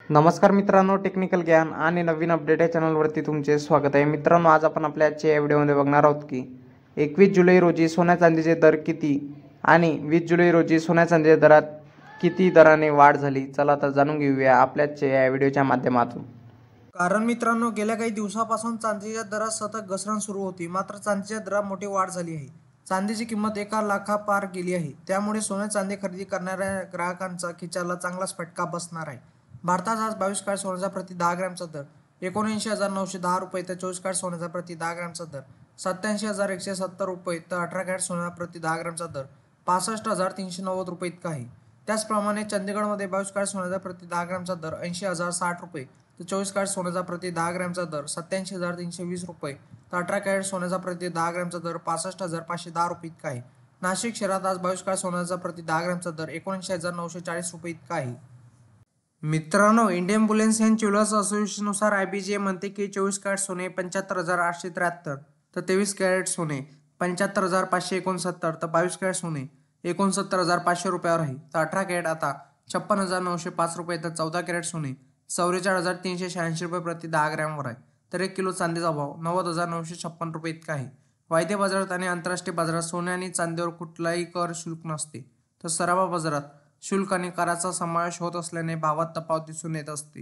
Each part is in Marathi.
नमस्कार मित्रांनो, टेक्निकल ज्ञान आणि नवीन अपडेट या चॅनलवरती तुमचे स्वागत आहे। मित्रांनो, आज आपण आपल्या आजच्या या व्हिडिओमध्ये बघणार आहोत की 21 जुलै रोजी सोन्या चांदीचे दर किती आणि 20 जुलै रोजी सोन्या चांदीच्या दरात किती दराने वाढ झाली। चला तर जाणून घेऊया आपल्या आजच्या या व्हिडिओच्या माध्यमातून। कारण मित्रांनो, गेल्या काही दिवसापासून चांदीच्या दरात सतत घसरण सुरू होती, मात्र चांदीच्या दरात मोठी वाढ झाली आहे। चांदीची किंमत 1 लाखापार गेली आहे। त्यामुळे सोने चांदी खरेदी करणाऱ्या ग्राहकांचा खिशाला चांगलाच फटका बसणार आहे। भारतात आज 22 कॅरेट सोन्याचा प्रति 10 ग्रॅमचा दर 79,910 रुपये तर 24 कॅरेट सोन्याचा प्रति 10 ग्रॅमचा दर 87,170 रुपये तर 18 कॅरेट सोन्याचा प्रति 10 ग्रॅमचा दर 65,390 रुपये इतका आहे। त्याचप्रमाणे चंदीगडमध्ये 22 कॅरेट सोन्याचा प्रति 10 ग्रॅमचा दर 80,060 रुपये तर 24 कॅरेट सोन्याचा प्रति 10 ग्रॅमचा दर 87,320 रुपये तर 18 कॅरेट सोन्याचा प्रति 10 ग्रॅमचा दर 65,510 रुपये इतका आहे। नाशिक शहरात आज 22 कॅरेट सोन्याचा प्रति 10 ग्रॅमचा दर 79,940 रुपये इतका आहे। मित्रांनो, इंडियन बुलियन अँड ज्वेलर्स असोसिएशननुसार IBJ म्हणते की 24 कॅरेट सोने 75,873 तर 23 कॅरेट सोने 75,569 तर 22 कॅरेट सोने 69,500 रुपयावर आहे। तर 18 कॅरेट आता 56,905 रुपये तर 14 कॅरेट सोने 44,386 रुपये प्रति 10 ग्रॅमवर आहे। तर 1 किलो चांदीचा भाव 90,956 रुपये इतका आहे। वायदे बाजारात आणि आंतरराष्ट्रीय बाजारात सोने आणि चांदीवर कुठलाही कर शुल्क नसते, तर सराफा बाजारात शुल्क आणि कराचा समावेश होत असल्याने भावात तफावत दिसून येत असते।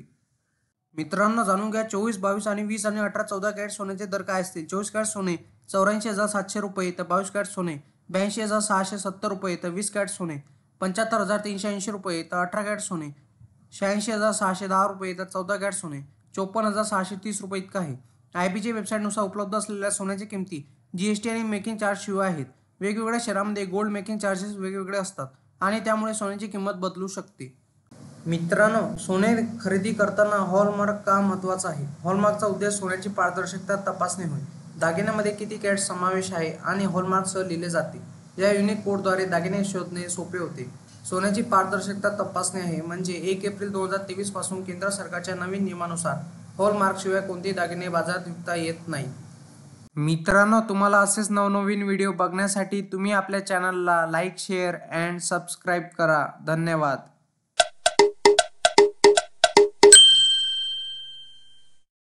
मित्रांनो, जाणून घ्या 24, 22 आणि 20 आणि 18, 14 कॅरेट सोन्याचे दर काय असतील। 24 कॅरेट सोने 84,700 रुपये तर 22 कॅरेट सोने 82,670 रुपये तर 20 कॅरेट सोने 75,380 रुपये तर 18 कॅरेट सोने 86,610 रुपये तर 14 कॅरेट सोने 54,630 रुपये इतका आहे। IBJ वेबसाईटनुसार उपलब्ध असलेल्या सोन्याची किमती GST आणि मेकिंग चार्ज शिवाय आहेत। वेगवेगळ्या शहरांमध्ये गोल्ड मेकिंग चार्जेस वेगवेगळे असतात आणि त्यामुळे सोन्याची किंमत बदलू शकते। मित्रांनो, सोने खरेदी करताना हॉलमार्क का महत्त्वाचा आहे। हॉलमार्कचा उद्देश सोन्याची पारदर्शकता तपासणे होय। दागिन्यामध्ये किती कॅरेट समावेश आहे आणि हॉलमार्कसह लिहिले जाते। या युनिक कोडद्वारे दागिने शोधणे सोपे होते। सोन्याची पारदर्शकता तपासणे आहे म्हणजे 1 एप्रिल 2023 पासून केंद्र सरकारच्या नवीन नियमानुसार हॉलमार्कशिवाय कोणतेही दागिने बाजारात विकता येत नाही। मित्रांनो, तुम्हाला असेच नवनवीन व्हिडिओ बघण्यासाठी तुम्ही आपल्या चॅनलला लाईक, शेअर अँड सबस्क्राईब करा। धन्यवाद।